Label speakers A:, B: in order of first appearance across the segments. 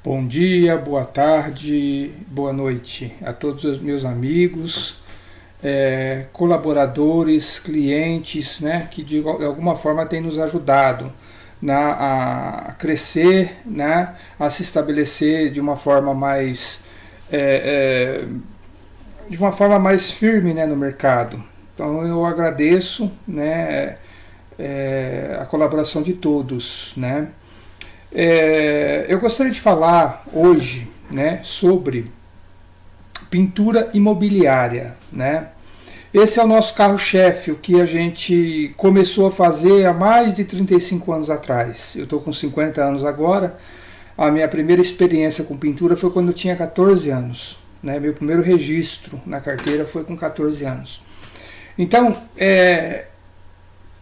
A: Bom dia, boa tarde, boa noite a todos os meus amigos, colaboradores, clientes, né, que de alguma forma têm nos ajudado a crescer, né, a se estabelecer de uma forma mais firme, né, no mercado. Então eu agradeço, né, a colaboração de todos, né. Eu gostaria de falar hoje, né, sobre pintura imobiliária, né? Esse é o nosso carro-chefe, o que a gente começou a fazer há mais de 35 anos atrás. Eu estou com 50 anos agora. A minha primeira experiência com pintura foi quando eu tinha 14 anos, né? Meu primeiro registro na carteira foi com 14 anos. Então,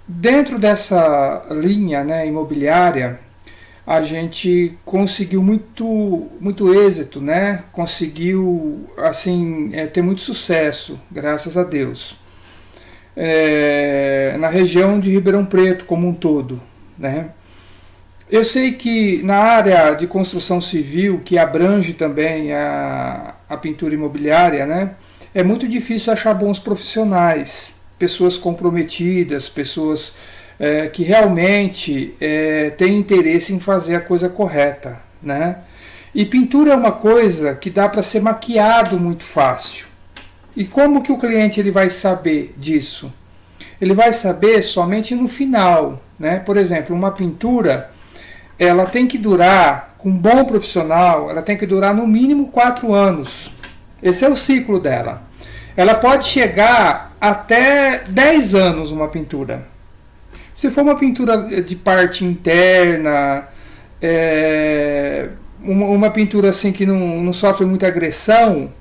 A: dentro dessa linha, né, imobiliária, a gente conseguiu muito êxito, né? Conseguiu assim ter muito sucesso, graças a Deus, na região de Ribeirão Preto como um todo, né? Eu sei que na área de construção civil, que abrange também a pintura imobiliária, né? É muito difícil achar bons profissionais, pessoas comprometidas, pessoas que realmente tem interesse em fazer a coisa correta, né? E pintura é uma coisa que dá para ser maquiado muito fácil. E como que o cliente ele vai saber disso? Ele vai saber somente no final, né? Por exemplo, uma pintura, ela tem que durar, com um bom profissional, ela tem que durar no mínimo 4 anos. Esse é o ciclo dela. Ela pode chegar até 10 anos uma pintura. Se for uma pintura de parte interna, uma pintura assim que não sofre muita agressão,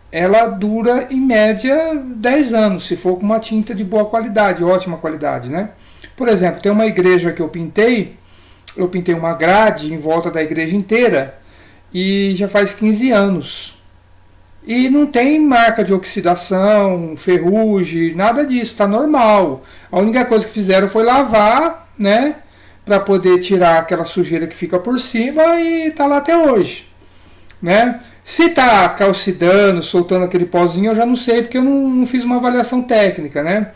A: ela dura em média 10 anos, se for com uma tinta de boa qualidade, ótima qualidade, né? Por exemplo, tem uma igreja que eu pintei uma grade em volta da igreja inteira e já faz 15 anos. E não tem marca de oxidação, ferrugem, nada disso, está normal. A única coisa que fizeram foi lavar, né, para poder tirar aquela sujeira que fica por cima e está lá até hoje, né? Se está calcidando, soltando aquele pozinho, eu já não sei, porque eu não fiz uma avaliação técnica, né?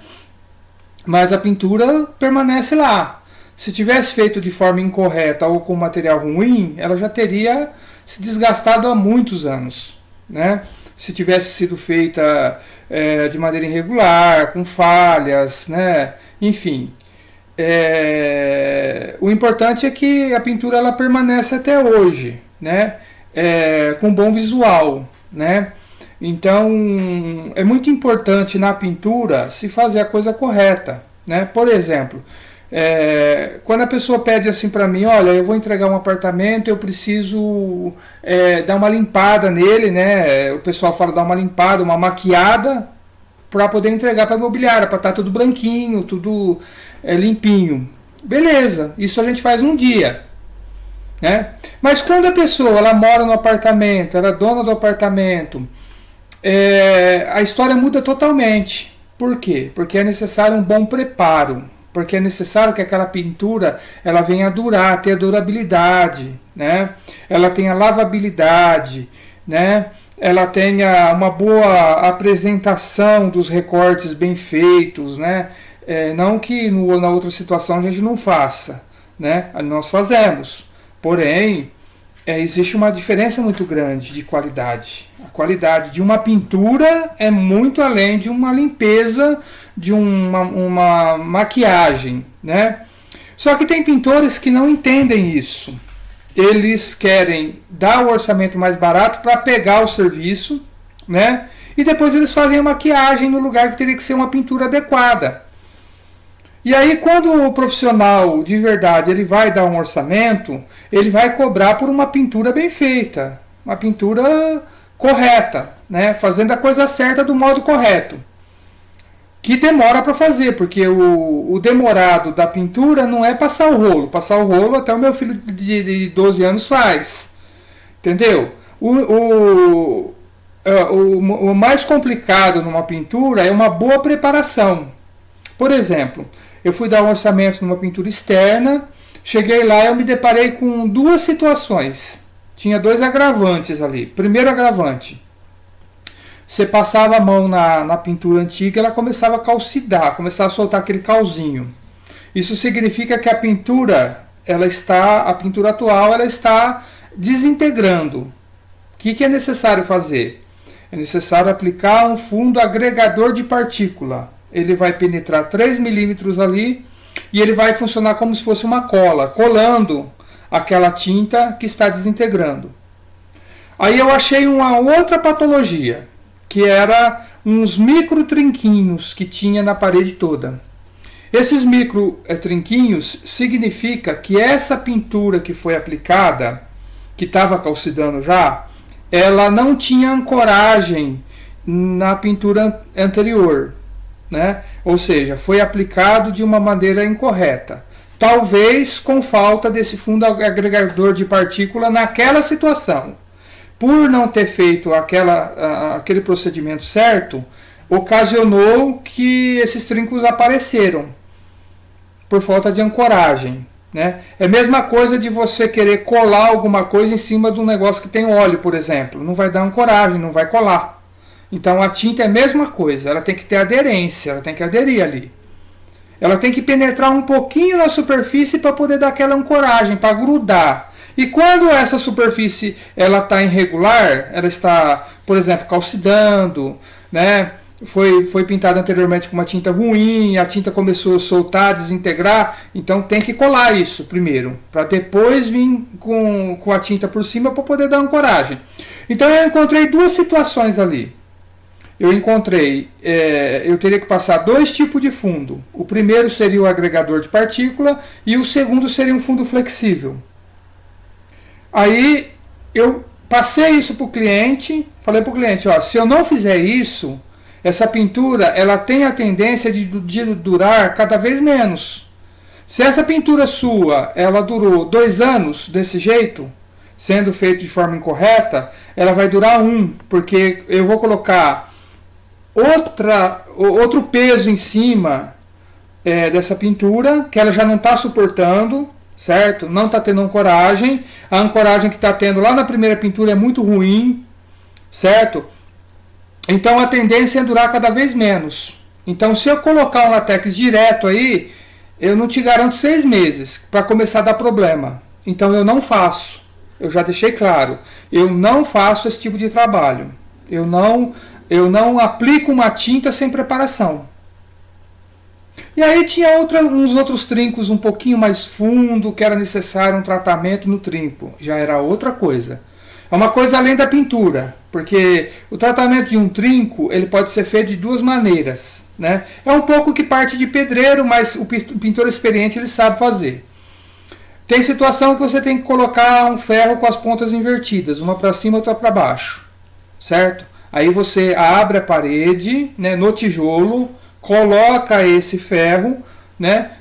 A: Mas a pintura permanece lá. Se tivesse feito de forma incorreta ou com material ruim, ela já teria se desgastado há muitos anos, né? Se tivesse sido feita de maneira irregular, com falhas, né? Enfim. O importante é que a pintura ela permanece até hoje, né? Com bom visual, né? Então, é muito importante na pintura se fazer a coisa correta, né? Por exemplo, quando a pessoa pede assim para mim, olha, eu vou entregar um apartamento, eu preciso dar uma limpada nele, né? O pessoal fala dar uma limpada, uma maquiada, para poder entregar para a imobiliária, para estar tudo branquinho, tudo limpinho. Beleza, isso a gente faz um dia, né? Mas quando a pessoa ela mora no apartamento, ela é dona do apartamento, a história muda totalmente. Por quê? Porque é necessário um bom preparo. Porque é necessário que aquela pintura ela venha a durar, ter a durabilidade, né? Ela tenha lavabilidade, né? Ela tenha uma boa apresentação dos recortes bem feitos, né? Não que na outra situação a gente não faça, né? Nós fazemos, porém existe uma diferença muito grande de qualidade. A qualidade de uma pintura é muito além de uma limpeza, de uma maquiagem, né? Só que tem pintores que não entendem isso. Eles querem dar o orçamento mais barato para pegar o serviço, né? E depois eles fazem a maquiagem no lugar que teria que ser uma pintura adequada. E aí quando o profissional de verdade ele vai dar um orçamento, ele vai cobrar por uma pintura bem feita, uma pintura correta, né? Fazendo a coisa certa do modo correto. Que demora para fazer, porque o demorado da pintura não é passar o rolo. Passar o rolo até o meu filho de 12 anos faz. Entendeu? O mais complicado numa pintura é uma boa preparação. Por exemplo, eu fui dar um orçamento numa pintura externa, cheguei lá e eu me deparei com duas situações. tinha dois agravantes ali. Primeiro agravante, você passava a mão na pintura antiga, ela começava a calcidar, começava a soltar aquele calzinho. Isso significa que a pintura atual, ela está desintegrando. O que é necessário fazer? É necessário aplicar um fundo agregador de partícula. Ele vai penetrar 3 milímetros ali e ele vai funcionar como se fosse uma cola, colando aquela tinta que está desintegrando. Aí eu achei uma outra patologia, que era uns micro trinquinhos que tinha na parede toda. Esses micro trinquinhos significa que essa pintura que foi aplicada, que estava calcidando já, ela não tinha ancoragem na pintura anterior, né? Ou seja, foi aplicado de uma maneira incorreta. Talvez com falta desse fundo agregador de partícula naquela situação. Por não ter feito aquele procedimento certo, ocasionou que esses trincos apareceram por falta de ancoragem, né? É a mesma coisa de você querer colar alguma coisa em cima de um negócio que tem óleo, por exemplo. Não vai dar ancoragem, não vai colar. Então a tinta é a mesma coisa, ela tem que ter aderência, ela tem que aderir ali. Ela tem que penetrar um pouquinho na superfície para poder dar aquela ancoragem, para grudar. E quando essa superfície ela está irregular, ela está, por exemplo, calcidando, né? Foi pintada anteriormente com uma tinta ruim, a tinta começou a soltar, desintegrar, então tem que colar isso primeiro, para depois vir com a tinta por cima para poder dar ancoragem. Então eu encontrei duas situações ali. Eu teria que passar dois tipos de fundo. O primeiro seria o agregador de partícula e o segundo seria um fundo flexível. Aí eu passei isso para o cliente, falei para o cliente, ó, se eu não fizer isso, essa pintura ela tem a tendência de durar cada vez menos. Se essa pintura sua ela durou 2 anos desse jeito, sendo feito de forma incorreta, ela vai durar 1, porque eu vou colocar outro peso em cima dessa pintura, que ela já não está suportando, certo? Não está tendo ancoragem. A ancoragem que está tendo lá na primeira pintura é muito ruim, certo? Então a tendência é durar cada vez menos. Então se eu colocar um látex direto aí, eu não te garanto 6 meses para começar a dar problema. Então eu não faço. Eu já deixei claro. Eu não faço esse tipo de trabalho. Eu não aplico uma tinta sem preparação. E aí tinha uns outros trincos um pouquinho mais fundo, que era necessário um tratamento no trinco. Já era outra coisa. É uma coisa além da pintura, porque o tratamento de um trinco ele pode ser feito de 2 maneiras, né? É um pouco que parte de pedreiro, mas o pintor experiente ele sabe fazer. Tem situação que você tem que colocar um ferro com as pontas invertidas, uma para cima e outra para baixo, certo? Aí você abre a parede, né, no tijolo, coloca esse ferro, né,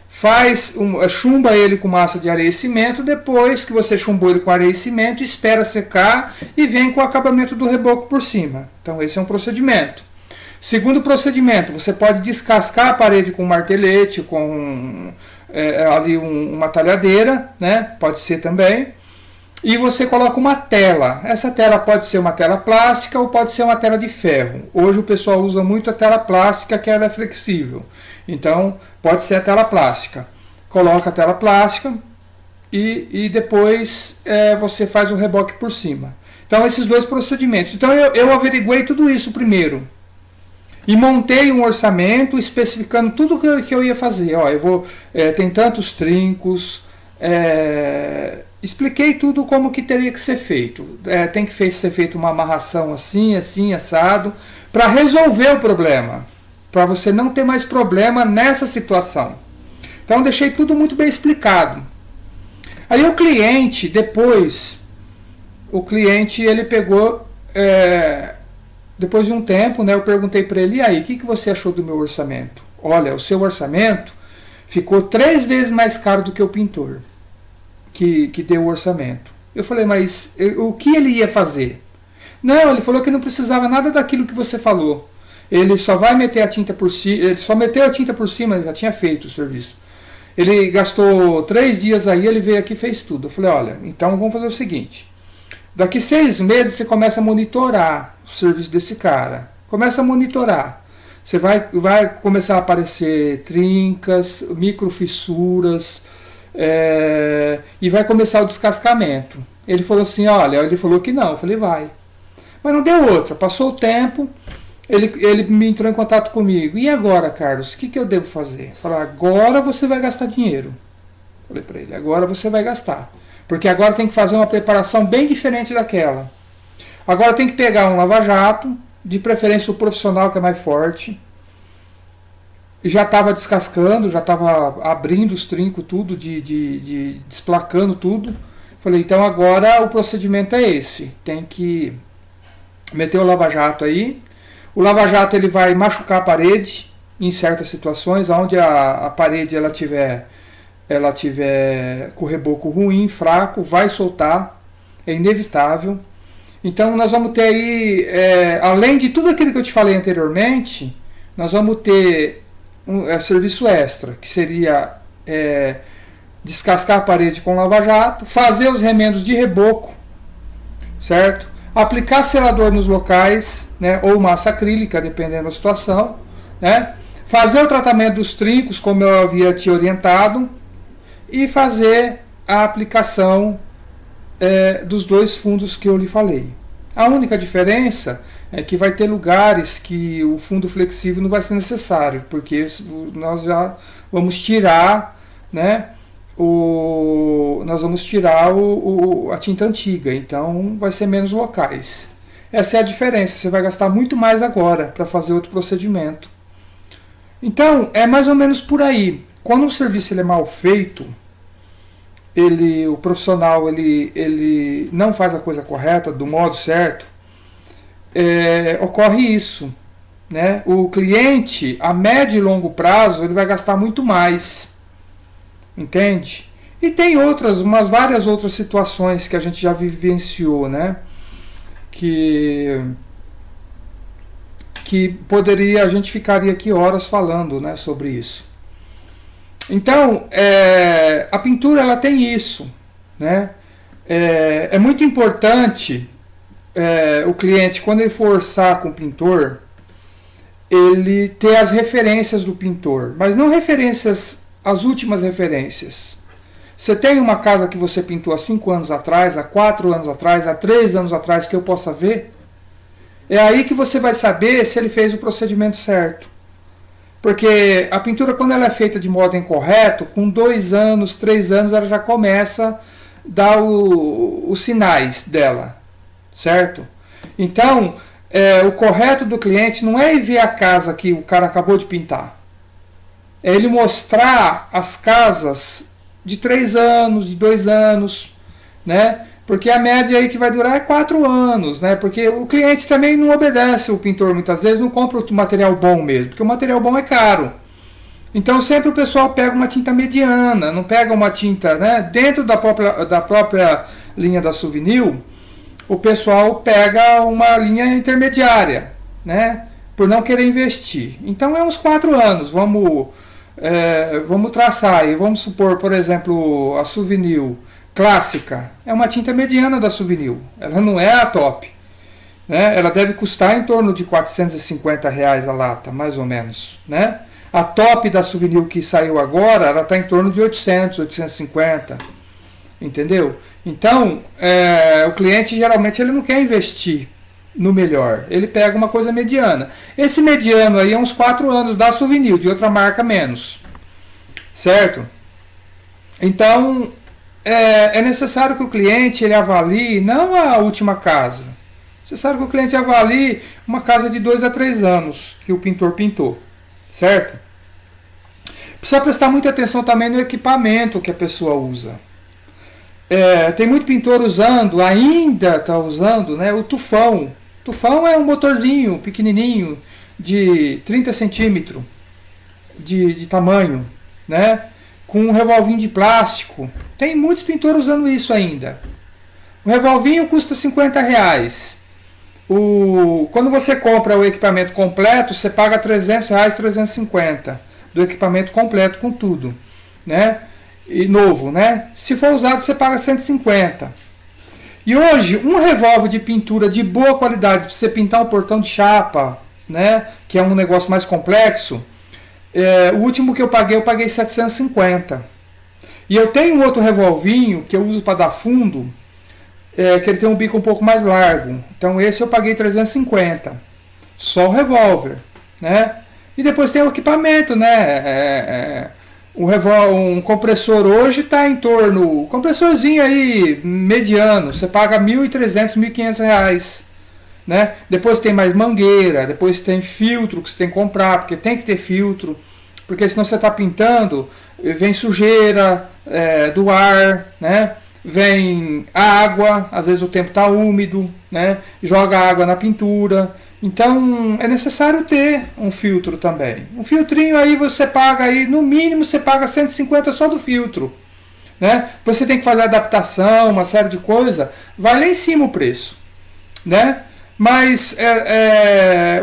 A: chumba ele com massa de areia e cimento. Depois que você chumbou ele com areia e cimento, espera secar e vem com o acabamento do reboco por cima. Então esse é um procedimento. Segundo procedimento, você pode descascar a parede com um martelete, com ali uma talhadeira, né, pode ser também. E você coloca uma tela. Essa tela pode ser uma tela plástica ou pode ser uma tela de ferro. Hoje o pessoal usa muito a tela plástica, que ela é flexível. Então pode ser a tela plástica. Coloca a tela plástica e depois você faz o reboque por cima. Então esses 2 procedimentos. Então eu averiguei tudo isso primeiro. E montei um orçamento especificando tudo que eu ia fazer. Ó, tem tantos trincos. Expliquei tudo como que teria que ser feito. Tem que ser feita uma amarração assim, assim, assado, para resolver o problema, para você não ter mais problema nessa situação. Então deixei tudo muito bem explicado. Aí o cliente, depois, ele pegou, depois de um tempo, né, eu perguntei para ele, e aí, o que você achou do meu orçamento? Olha, o seu orçamento ficou 3 vezes mais caro do que o pintor que deu o orçamento. Eu falei, mas o que ele ia fazer? Não, ele falou que não precisava nada daquilo que você falou. Ele só vai meter a tinta por cima, ele só meteu a tinta por cima, ele já tinha feito o serviço. Ele gastou 3 dias aí, ele veio aqui e fez tudo. Eu falei, olha, então vamos fazer o seguinte. Daqui 6 meses você começa a monitorar o serviço desse cara. Começa a monitorar. Você vai começar a aparecer trincas, microfissuras, e vai começar o descascamento. Ele falou assim, olha, ele falou que não. Eu falei, vai. Mas não deu outra. Passou o tempo, ele me entrou em contato comigo. E agora, Carlos, o que eu devo fazer? Falei, agora você vai gastar dinheiro. Falei para ele, agora você vai gastar. Porque agora tem que fazer uma preparação bem diferente daquela. Agora tem que pegar um lava-jato, de preferência o profissional que é mais forte. Já estava descascando, já estava abrindo os trincos, tudo, desplacando tudo. Falei, então agora o procedimento é esse. Tem que meter o lava-jato aí. O lava-jato ele vai machucar a parede em certas situações, onde a parede ela tiver com o reboco ruim, fraco, vai soltar, é inevitável. Então nós vamos ter aí, além de tudo aquilo que eu te falei anteriormente, nós vamos ter serviço extra, que seria descascar a parede com lava-jato, fazer os remendos de reboco, certo? Aplicar selador nos locais, né, ou massa acrílica, dependendo da situação, né? Fazer o tratamento dos trincos, como eu havia te orientado, e fazer a aplicação dos 2 fundos que eu lhe falei. A única diferença é que vai ter lugares que o fundo flexível não vai ser necessário, porque nós já vamos tirar, né, nós vamos tirar a tinta antiga, então vai ser menos locais. Essa é a diferença, você vai gastar muito mais agora para fazer outro procedimento. Então, é mais ou menos por aí. Quando um serviço ele é mal feito, o profissional ele não faz a coisa correta, do modo certo, ocorre isso, né? O cliente, a médio e longo prazo, ele vai gastar muito mais, entende? E tem várias outras situações que a gente já vivenciou, né? Que a gente ficaria aqui horas falando, né, sobre isso. Então, a pintura ela tem isso, né? É muito importante o cliente, quando ele for orçar com o pintor, ele ter as referências do pintor, mas não as últimas referências. Você tem uma casa que você pintou há 5 anos atrás, há 4 anos atrás, há 3 anos atrás, que eu possa ver? É aí que você vai saber se ele fez o procedimento certo. Porque a pintura, quando ela é feita de modo incorreto, com 2 anos, 3 anos, ela já começa a dar os sinais dela, certo? Então, o correto do cliente não é ir ver a casa que o cara acabou de pintar. É ele mostrar as casas de 3 anos, de 2 anos, né? Porque a média aí que vai durar é 4 anos, né? Porque o cliente também não obedece o pintor muitas vezes, não compra o material bom mesmo, porque o material bom é caro. Então sempre o pessoal pega uma tinta mediana, não pega uma tinta, né? Dentro da própria linha da Souvenir, o pessoal pega uma linha intermediária, né? Por não querer investir. Então é uns 4 anos, vamos traçar aí, vamos supor, por exemplo, a Souvenir clássica, é uma tinta mediana da Souvenir, ela não é a top, né? Ela deve custar em torno de R$450 a lata, mais ou menos, né? A top da Souvenir que saiu agora, ela está em torno de 800, 850, entendeu? Então, o cliente geralmente ele não quer investir no melhor, ele pega uma coisa mediana. Esse mediano aí é uns 4 anos da Souvenir, de outra marca menos, certo? Então, é necessário que o cliente ele avalie não a última casa. É necessário que o cliente avalie uma casa de 2 a 3 anos que o pintor pintou, certo? Precisa prestar muita atenção também no equipamento que a pessoa usa. Tem muito pintor ainda está usando, né, o tufão. Tufão é um motorzinho pequenininho de 30 centímetros de tamanho, né? Com um revolvinho de plástico. Tem muitos pintores usando isso ainda. O revolvinho custa R$50. Quando você compra o equipamento completo, você paga R$300, R$350 do equipamento completo com tudo, né? E novo, né? Se for usado, você paga 150. E hoje, um revólver de pintura de boa qualidade, para você pintar um portão de chapa, né, que é um negócio mais complexo, o último que eu paguei 750. E eu tenho um outro revolvinho que eu uso para dar fundo, que ele tem um bico um pouco mais largo. Então esse eu paguei 350. Só o revólver, né? E depois tem o equipamento, né? Um compressor hoje está em torno... Um compressorzinho aí, mediano, você paga R$1.300, R$1.500. Né? Depois tem mais mangueira, depois tem filtro que você tem que comprar, porque tem que ter filtro, porque senão você está pintando, vem sujeira do ar, né? Vem água, às vezes o tempo está úmido, né? Joga água na pintura. Então é necessário ter um filtro também. Um filtrinho aí você paga aí, no mínimo você paga 150 só do filtro, né? Você tem que fazer adaptação, uma série de coisas, vai lá em cima o preço, né? Mas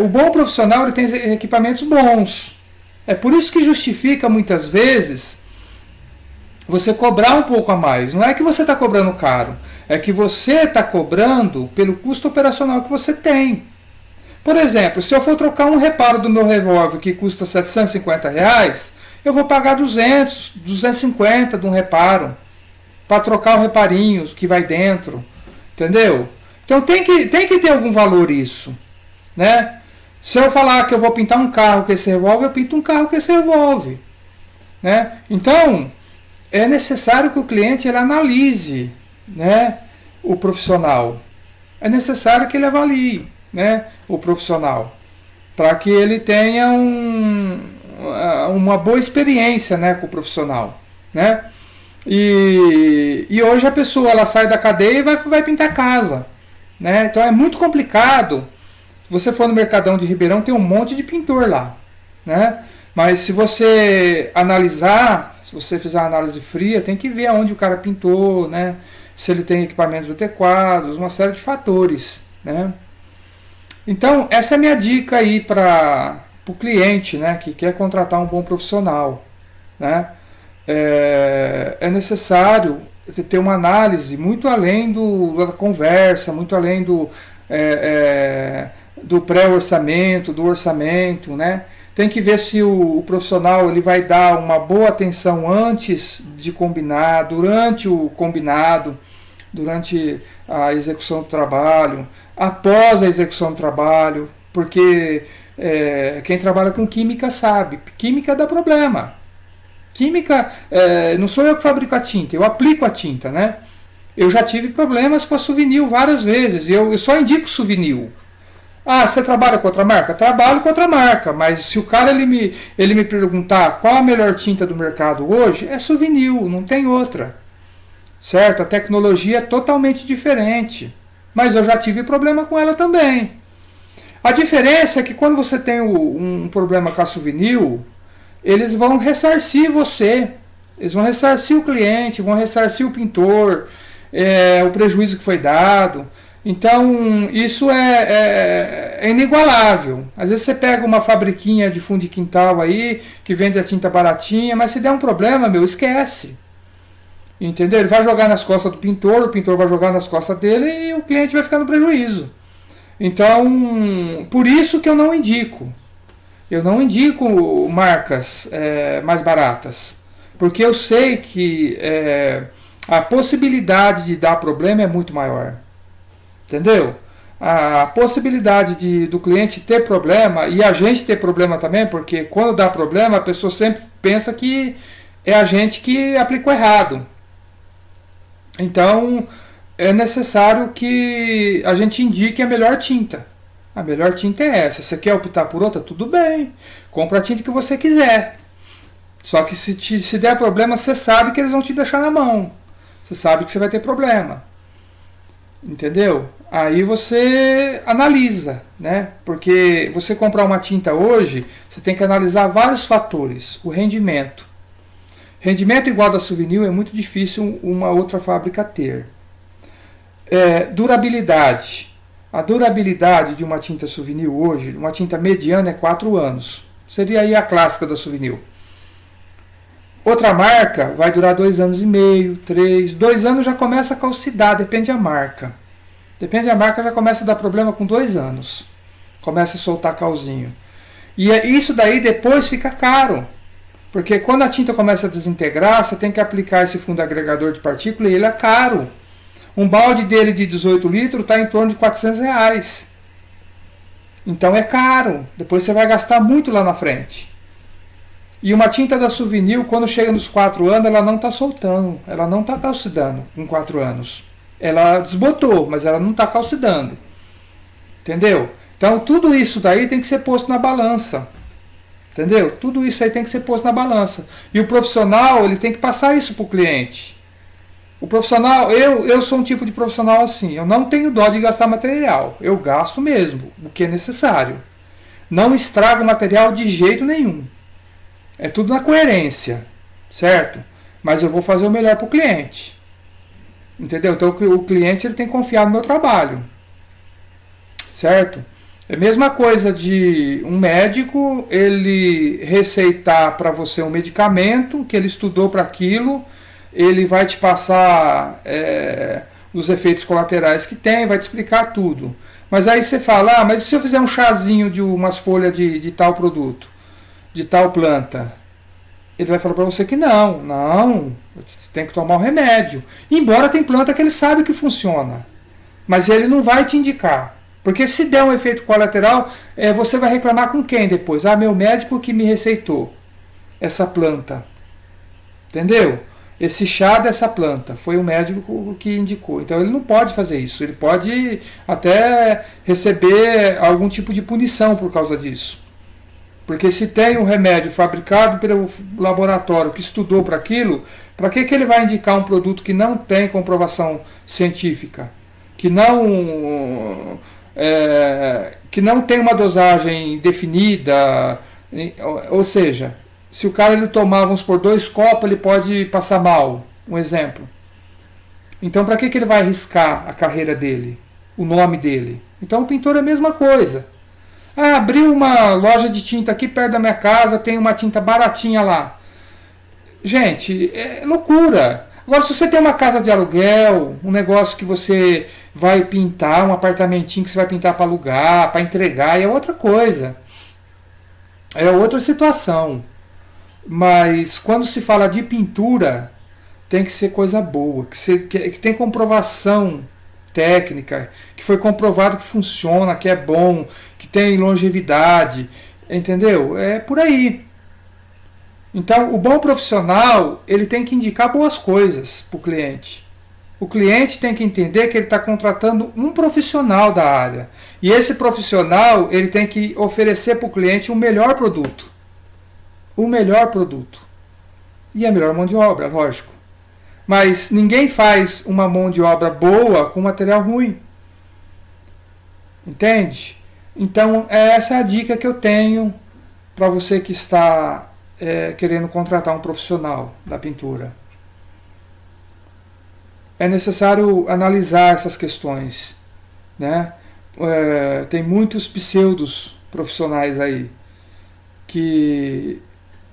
A: o bom profissional ele tem equipamentos bons. É por isso que justifica muitas vezes você cobrar um pouco a mais. Não é que você está cobrando caro, é que você está cobrando pelo custo operacional que você tem. Por exemplo, se eu for trocar um reparo do meu revólver que custa R$750, eu vou pagar 200, 250 de um reparo para trocar o reparinho que vai dentro, entendeu? Então tem que ter algum valor isso, né? Se eu falar que eu vou pintar um carro com esse revólver, eu pinto um carro com esse revólver, né? Então é necessário que o cliente ele analise, né, o profissional. É necessário que ele avalie, né, o profissional, para que ele tenha uma boa experiência, né, com o profissional, né? E hoje a pessoa ela sai da cadeia e vai pintar casa, né? Então é muito complicado. Se você for no Mercadão de Ribeirão, tem um monte de pintor lá, né? Mas se você analisar, se você fizer uma análise fria, tem que ver aonde o cara pintou, né? Se ele tem equipamentos adequados, uma série de fatores, né? Então essa é a minha dica aí para o cliente, né, que quer contratar um bom profissional, né? É necessário ter uma análise muito além da conversa, muito além do pré-orçamento, do orçamento, né? Tem que ver se o profissional ele vai dar uma boa atenção antes de combinar, durante o combinado, durante a execução do trabalho, após a execução do trabalho, porque quem trabalha com química sabe, química dá problema. Química, não sou eu que fabrico a tinta, eu aplico a tinta, né? Eu já tive problemas com a Suvinil várias vezes, eu só indico Suvinil. Ah, você trabalha com outra marca? Trabalho com outra marca, mas se o cara ele me perguntar qual a melhor tinta do mercado hoje, é Suvinil, não tem outra. Certo? A tecnologia é totalmente diferente, mas eu já tive problema com ela também. A diferença é que quando você tem um problema com a Suvinil, eles vão ressarcir você, eles vão ressarcir o cliente, vão ressarcir o pintor, o prejuízo que foi dado. Então isso é inigualável. Às vezes você pega uma fabriquinha de fundo de quintal aí, que vende a tinta baratinha, mas se der um problema, esquece. Entendeu? Ele vai jogar nas costas do pintor, o pintor vai jogar nas costas dele e o cliente vai ficar no prejuízo. Então, por isso que eu não indico. Eu não indico marcas mais baratas, porque eu sei que a possibilidade de dar problema é muito maior. Entendeu? A possibilidade do cliente ter problema e a gente ter problema também, porque quando dá problema a pessoa sempre pensa que é a gente que aplicou errado. Então é necessário que a gente indique a melhor tinta. A melhor tinta é essa. Você quer optar por outra? Tudo bem. Compra a tinta que você quiser. Só que se der problema, você sabe que eles vão te deixar na mão. Você sabe que você vai ter problema. Entendeu? Aí você analisa, né? Porque você comprar uma tinta hoje, você tem que analisar vários fatores. O rendimento. Rendimento igual da Suvinil é muito difícil uma outra fábrica ter. Durabilidade. A durabilidade de uma tinta Suvinil hoje, uma tinta mediana, é 4 anos. Seria aí a clássica da Suvinil. Outra marca vai durar 2 anos e meio, 3, 2 anos já começa a calcidar, depende da marca. Depende da marca, já começa a dar problema com 2 anos. Começa a soltar calzinho. E isso daí depois fica caro. Porque quando a tinta começa a desintegrar, você tem que aplicar esse fundo agregador de partícula e ele é caro. Um balde dele de 18 litros está em torno de R$ 400. Então é caro. Depois você vai gastar muito lá na frente. E uma tinta da Suvinil, quando chega nos 4 anos, ela não está soltando. Ela não está calcidando com 4 anos. Ela desbotou, mas ela não está calcidando. Entendeu? Então tudo isso daí tem que ser posto na balança. Entendeu? Tudo isso aí tem que ser posto na balança. E o profissional, ele tem que passar isso para o cliente. O profissional, eu sou um tipo de profissional assim, eu não tenho dó de gastar material. Eu gasto mesmo, o que é necessário. Não estrago o material de jeito nenhum. É tudo na coerência, certo? Mas eu vou fazer o melhor para o cliente. Entendeu? Então o cliente ele tem que confiar no meu trabalho. Certo? É a mesma coisa de um médico, ele receitar para você um medicamento, que ele estudou para aquilo, ele vai te passar os efeitos colaterais que tem, vai te explicar tudo. Mas aí você fala, mas e se eu fizer um chazinho de umas folhas de tal produto, de tal planta? Ele vai falar para você que não, você tem que tomar o remédio. Embora tem planta que ele sabe que funciona, mas ele não vai te indicar. Porque se der um efeito colateral, você vai reclamar com quem depois? Ah, meu médico que me receitou essa planta. Entendeu? Esse chá dessa planta foi o médico que indicou. Então ele não pode fazer isso. Ele pode até receber algum tipo de punição por causa disso. Porque se tem um remédio fabricado pelo laboratório que estudou para aquilo, para que ele vai indicar um produto que não tem comprovação científica? Que não tem uma dosagem definida, ou seja, se o cara ele tomar, vamos supor, 2 copos, ele pode passar mal, um exemplo. Então para que ele vai arriscar a carreira dele, o nome dele? Então o pintor é a mesma coisa. Ah, abriu uma loja de tinta aqui perto da minha casa, tem uma tinta baratinha lá. Gente, é loucura. Agora, se você tem uma casa de aluguel, um negócio que você vai pintar, um apartamentinho que você vai pintar para alugar, para entregar, é outra coisa. É outra situação. Mas quando se fala de pintura, tem que ser coisa boa, que tem comprovação técnica, que foi comprovado que funciona, que é bom, que tem longevidade, entendeu? É por aí. Então, o bom profissional, ele tem que indicar boas coisas para o cliente. O cliente tem que entender que ele está contratando um profissional da área. E esse profissional, ele tem que oferecer para o cliente o melhor produto. O melhor produto. E a melhor mão de obra, lógico. Mas ninguém faz uma mão de obra boa com material ruim. Entende? Então, essa é a dica que eu tenho para você que está querendo contratar um profissional da pintura. É necessário analisar essas questões, né? Tem muitos pseudos profissionais aí que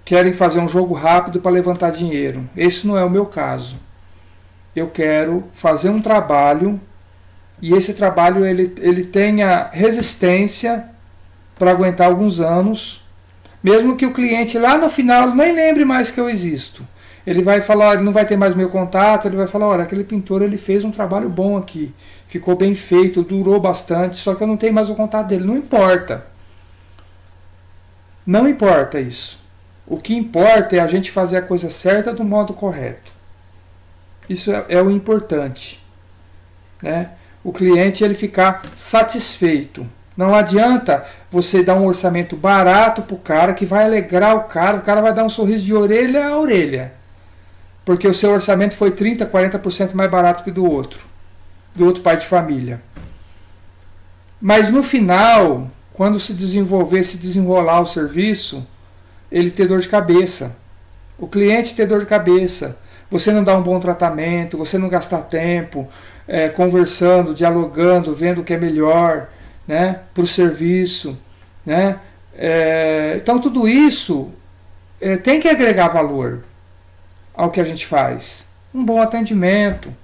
A: querem fazer um jogo rápido para levantar dinheiro. Esse não é o meu caso. Eu quero fazer um trabalho e esse trabalho ele tenha resistência para aguentar alguns anos, mesmo que o cliente lá no final nem lembre mais que eu existo. Ele vai falar, ele não vai ter mais meu contato, ele vai falar, olha, aquele pintor ele fez um trabalho bom aqui, ficou bem feito, durou bastante, só que eu não tenho mais o contato dele. Não importa. Não importa isso. O que importa é a gente fazer a coisa certa do modo correto. Isso é o importante, né? O cliente ele ficar satisfeito. Não adianta você dar um orçamento barato para o cara que vai alegrar o cara vai dar um sorriso de orelha a orelha. Porque o seu orçamento foi 30%, 40% mais barato que do outro pai de família. Mas no final, quando se desenrolar o serviço, ele ter dor de cabeça. O cliente ter dor de cabeça. Você não dar um bom tratamento, você não gastar tempo conversando, dialogando, vendo o que é melhor, né, para o serviço, né? Então tudo isso tem que agregar valor. ao que a gente faz? Um bom atendimento,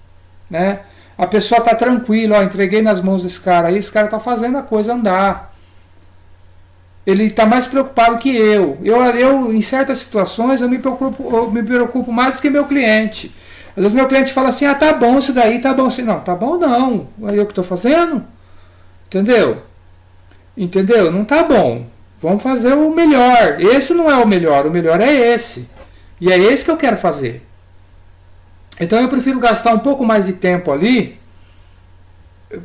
A: né? A pessoa está tranquila, ó, entreguei nas mãos desse cara aí, esse cara está fazendo a coisa andar. Ele está mais preocupado que eu. Eu, em certas situações, eu me preocupo mais do que meu cliente. Às vezes meu cliente fala assim, tá bom isso daí, tá bom assim. Não, tá bom não. É eu que estou fazendo. Entendeu? Entendeu? Não tá bom. Vamos fazer o melhor. Esse não é o melhor é esse. E é esse que eu quero fazer. Então eu prefiro gastar um pouco mais de tempo ali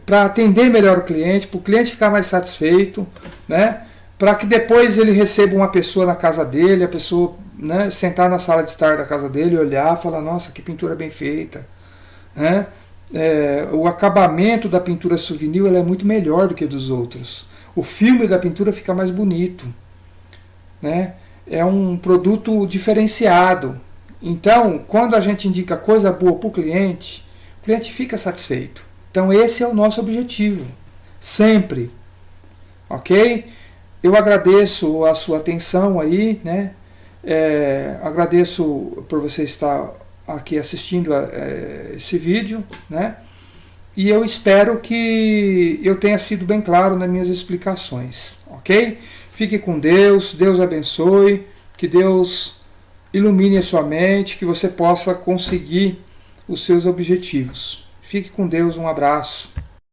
A: para atender melhor o cliente, para o cliente ficar mais satisfeito, né? Para que depois ele receba uma pessoa na casa dele, a pessoa, né, sentar na sala de estar da casa dele, olhar e falar, nossa, que pintura bem feita, né? O acabamento da pintura souvenir ela é muito melhor do que dos outros. O filme da pintura fica mais bonito, né? É um produto diferenciado. Então, quando a gente indica coisa boa para o cliente fica satisfeito. Então, esse é o nosso objetivo, sempre, ok? Eu agradeço a sua atenção aí, né? Agradeço por você estar aqui assistindo esse vídeo, né? E eu espero que eu tenha sido bem claro nas minhas explicações, ok? Fique com Deus, Deus abençoe, que Deus ilumine a sua mente, que você possa conseguir os seus objetivos. Fique com Deus, um abraço.